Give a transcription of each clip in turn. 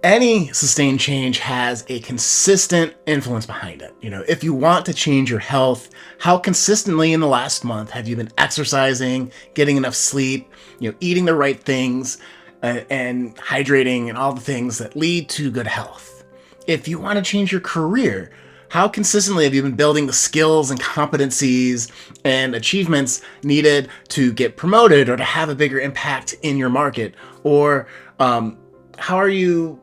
any sustained change has a consistent influence behind it. If you want to change your health, how consistently in the last month have you been exercising, getting enough sleep, eating the right things, and hydrating and all the things that lead to good health? If you want to change your career, how consistently have you been building the skills and competencies and achievements needed to get promoted or to have a bigger impact in your market? Or how are you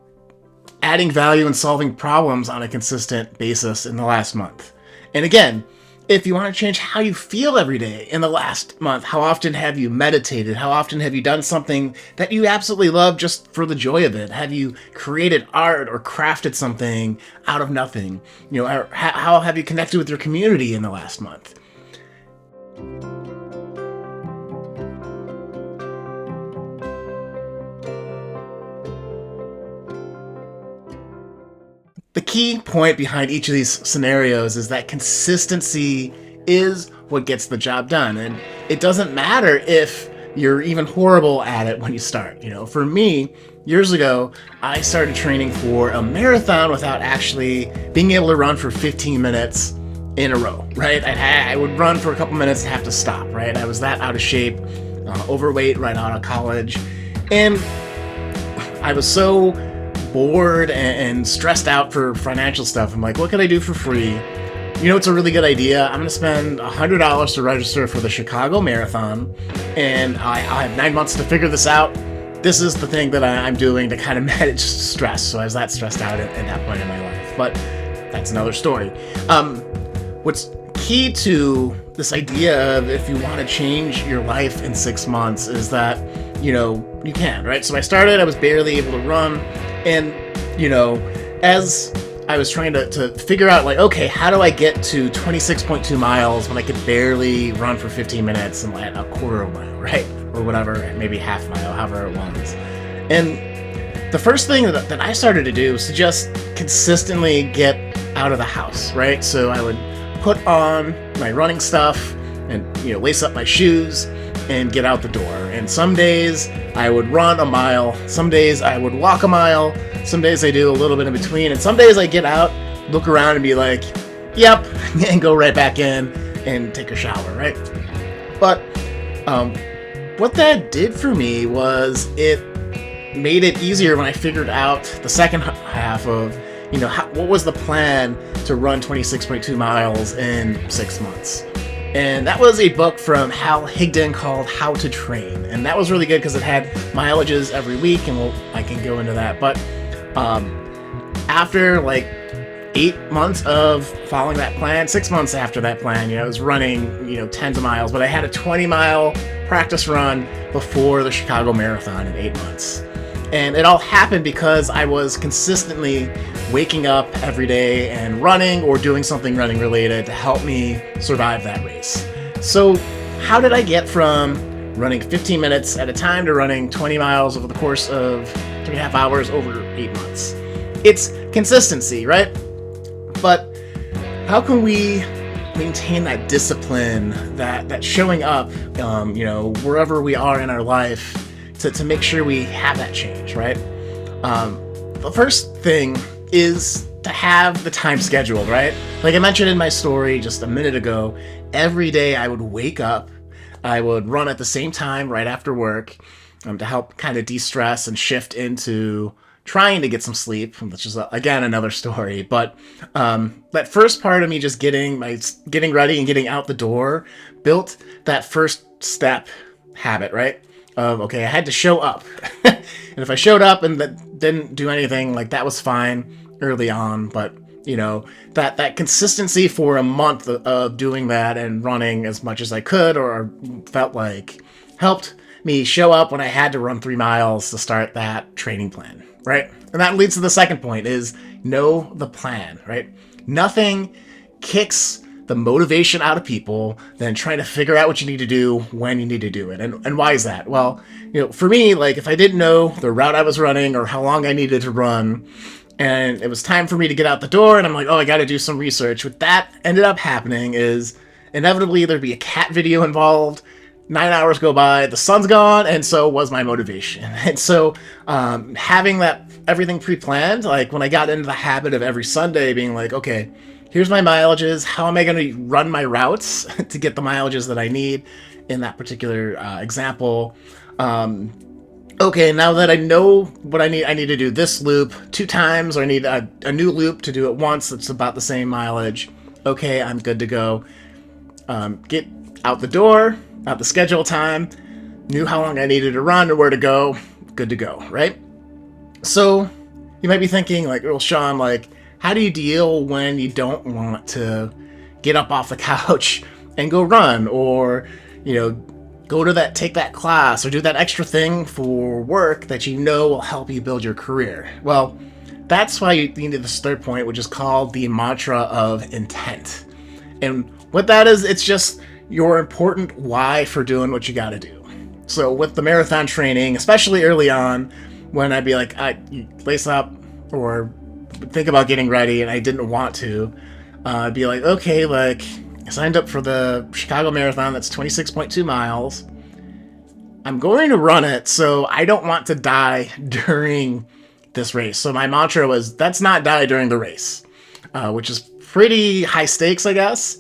adding value and solving problems on a consistent basis in the last month? And again, if you want to change how you feel every day in the last month, how often have you meditated? How often have you done something that you absolutely love just for the joy of it? Have you created art or crafted something out of nothing? How have you connected with your community in the last month? The key point behind each of these scenarios is that consistency is what gets the job done. And it doesn't matter if you're even horrible at it when you start. For me, years ago, I started training for a marathon without actually being able to run for 15 minutes in a row, right? I would run for a couple minutes and have to stop, right? I was that out of shape, overweight right out of college. And I was so bored and stressed out for financial stuff. I'm like, what can I do for free? It's a really good idea. I'm going to spend $100 to register for the Chicago Marathon, and I have 9 months to figure this out. This is the thing that I'm doing to kind of manage stress. So I was that stressed out at that point in my life. But that's another story. What's key to this idea of if you want to change your life in 6 months is that, you can, right? So I started, I was barely able to run. And, as I was trying to figure out, okay, how do I get to 26.2 miles when I could barely run for 15 minutes and a quarter of a mile, right? Or whatever, maybe half mile, however it was. And the first thing that I started to do was to just consistently get out of the house, right? So I would put on my running stuff and, lace up my shoes and get out the door. And some days I would run a mile, some days I would walk a mile, some days I do a little bit in between, and some days I get out, look around and be like, yep, and go right back in and take a shower, right? But what that did for me was it made it easier when I figured out the second half of, what was the plan to run 26.2 miles in 6 months. And that was a book from Hal Higdon called How to Train. And that was really good because it had mileages every week, and I can go into that. But after 8 months of following that plan, 6 months after that plan, I was running, tens of miles. But I had a 20-mile practice run before the Chicago Marathon in 8 months. And it all happened because I was consistently waking up every day and running or doing something running related to help me survive that race. So how did I get from running 15 minutes at a time to running 20 miles over the course of 3.5 hours over 8 months? It's consistency, right? But how can we maintain that discipline, that showing up, wherever we are in our life, to make sure we have that change, right? The first thing is to have the time scheduled, right? Like I mentioned in my story just a minute ago, every day I would wake up, I would run at the same time right after work to help kind of de-stress and shift into trying to get some sleep, which is, again, another story. But that first part of me just getting ready and getting out the door built that first step habit, right? Of, okay, I had to show up. And if I showed up and didn't do anything, that was fine early on. But, that consistency for a month of doing that and running as much as I could or felt like helped me show up when I had to run 3 miles to start that training plan, right? And that leads to the second point is know the plan, right? Nothing kicks the motivation out of people than trying to figure out what you need to do when you need to do it. And why is that? Well, for me, if I didn't know the route I was running or how long I needed to run, and it was time for me to get out the door, and I'm like, oh, I got to do some research. What that ended up happening is inevitably there'd be a cat video involved. 9 hours go by, the sun's gone, and so was my motivation. And so having that everything pre-planned. Like when I got into the habit of every Sunday being like, okay, here's my mileages. How am I going to run my routes to get the mileages that I need in that particular example? Okay, now that I know what I need to do this loop 2 times, or I need a new loop to do it once that's about the same mileage. Okay, I'm good to go. Get out the door, out the schedule time, knew how long I needed to run or where to go, good to go, right? So you might be thinking like, well, Sean, like, how do you deal when you don't want to get up off the couch and go run, or, you know, take that class or do that extra thing for work that you know will help you build your career? Well, that's why you need this third point, which is called the mantra of intent. And what that is, it's just your important why for doing what you got to do. So with the marathon training, especially early on, when I'd be like, you lace up or think about getting ready and I didn't want to, I'd be like, okay, like, I signed up for the Chicago Marathon. That's 26.2 miles. I'm going to run it, so I don't want to die during this race. So my mantra was, let's not die during the race, which is pretty high stakes, I guess.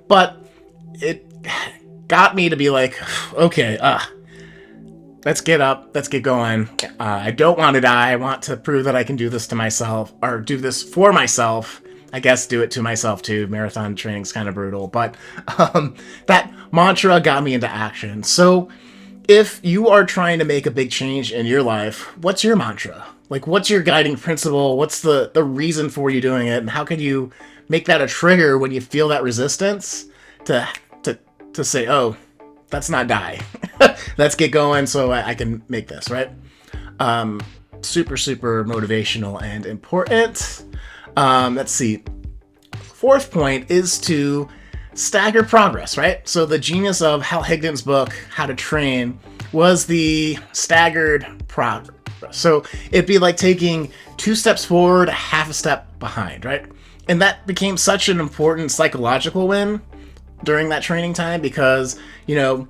But it got me to be like, okay, let's get up, let's get going. I don't want to die. I want to prove that I can do this to myself, or do this for myself. I guess do it to myself too. Marathon training's kind of brutal, but that mantra got me into action. So if you are trying to make a big change in your life, what's your mantra? Like, what's your guiding principle? What's the reason for you doing it? And how can you make that a trigger when you feel that resistance to say, oh, let's not die. Let's get going so I can make this, right? Super, super motivational and important. Let's see. Fourth point is to stagger progress, right? So the genius of Hal Higdon's book, How to Train, was the staggered progress. So it'd be like taking 2 steps forward, half a step behind, right? And that became such an important psychological win during that training time, because, you know,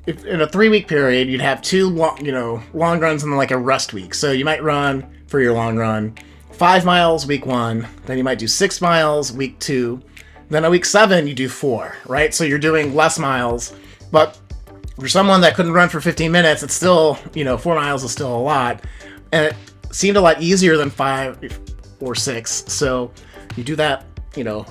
if in a 3-week period, you'd have 2 long runs and then like a rest week. So you might run for your long run 5 miles week 1, then you might do 6 miles week 2, then a week 7 you do 4, right? So you're doing less miles, but for someone that couldn't run for 15 minutes, it's still, 4 miles is still a lot, and it seemed a lot easier than 5 or 6. So you do that,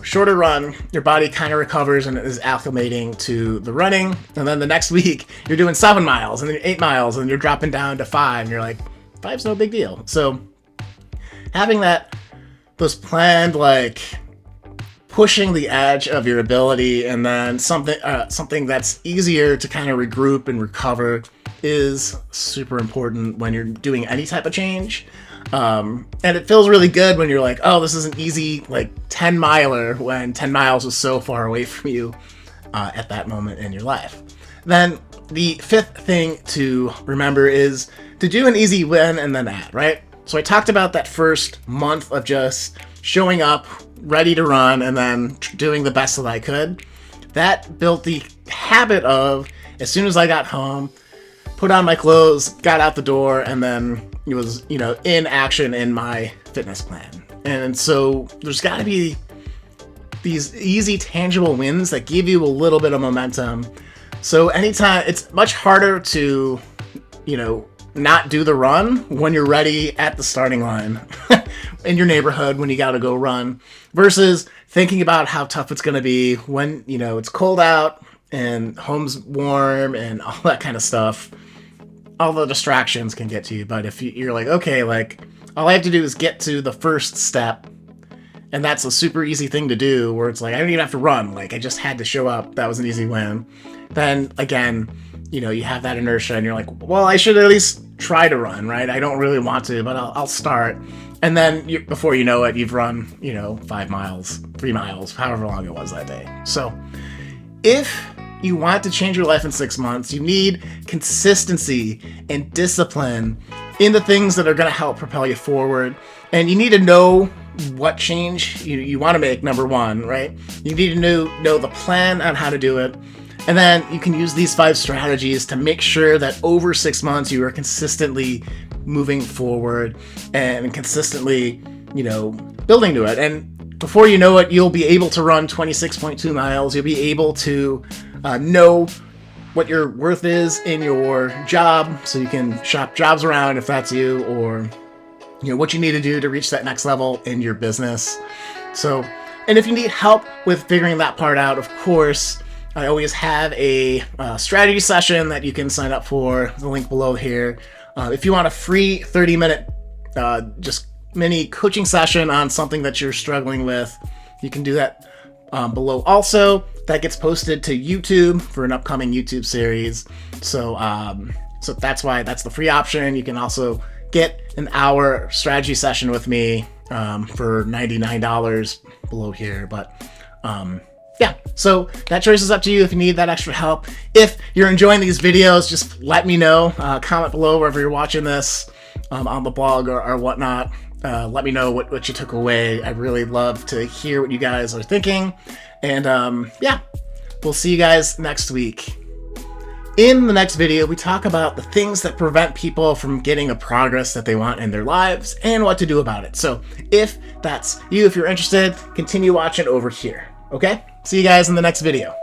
shorter run, your body kind of recovers and is acclimating to the running, and then the next week you're doing 7 miles and then 8 miles and you're dropping down to 5, and you're like, 5's no big deal. So having those planned, like, pushing the edge of your ability, and then something that's easier to kind of regroup and recover is super important when you're doing any type of change. And it feels really good when you're like, oh, this is an easy, like, 10 miler, when 10 miles was so far away from you at that moment in your life. Then the 5th thing to remember is to do an easy win and then add, right? So I talked about that first month of just showing up, ready to run, and then doing the best that I could. That built the habit of, as soon as I got home, put on my clothes, got out the door, and then it was, in action in my fitness plan. And so there's got to be these easy, tangible wins that give you a little bit of momentum. So anytime, it's much harder to, not do the run when you're ready at the starting line in your neighborhood when you got to go run, versus thinking about how tough it's going to be when, it's cold out and home's warm and all that kind of stuff. All the distractions can get to you. But if you're like, okay, like, all I have to do is get to the first step, and that's a super easy thing to do, where it's like, I don't even have to run. Like, I just had to show up. That was an easy win. Then again, you have that inertia and you're like, well, I should at least try to run, right? I don't really want to, but I'll start. And then before you know it, you've run, 5 miles, 3 miles, however long it was that day. So if you want to change your life in 6 months, you need consistency and discipline in the things that are going to help propel you forward. And you need to know what change you want to make, number 1, right? You need to know the plan on how to do it. And then you can use these 5 strategies to make sure that over 6 months you are consistently moving forward and consistently, building to it. And before you know it, you'll be able to run 26.2 miles. You'll be able to know what your worth is in your job, so you can shop jobs around if that's you, or what you need to do to reach that next level in your business. So, and if you need help with figuring that part out, of course, I always have a strategy session that you can sign up for, the link below here. If you want a free 30-minute just mini coaching session on something that you're struggling with, you can do that below. Also, that gets posted to YouTube for an upcoming YouTube series. So that's why that's the free option. You can also get an hour strategy session with me for $99 below here. But yeah, so that choice is up to you if you need that extra help. If you're enjoying these videos, just let me know. Comment below wherever you're watching this, on the blog or whatnot. Let me know what you took away. I'd really love to hear what you guys are thinking. And yeah, we'll see you guys next week. In the next video, we talk about the things that prevent people from getting the progress that they want in their lives and what to do about it. So if that's you, if you're interested, continue watching over here. Okay? See you guys in the next video.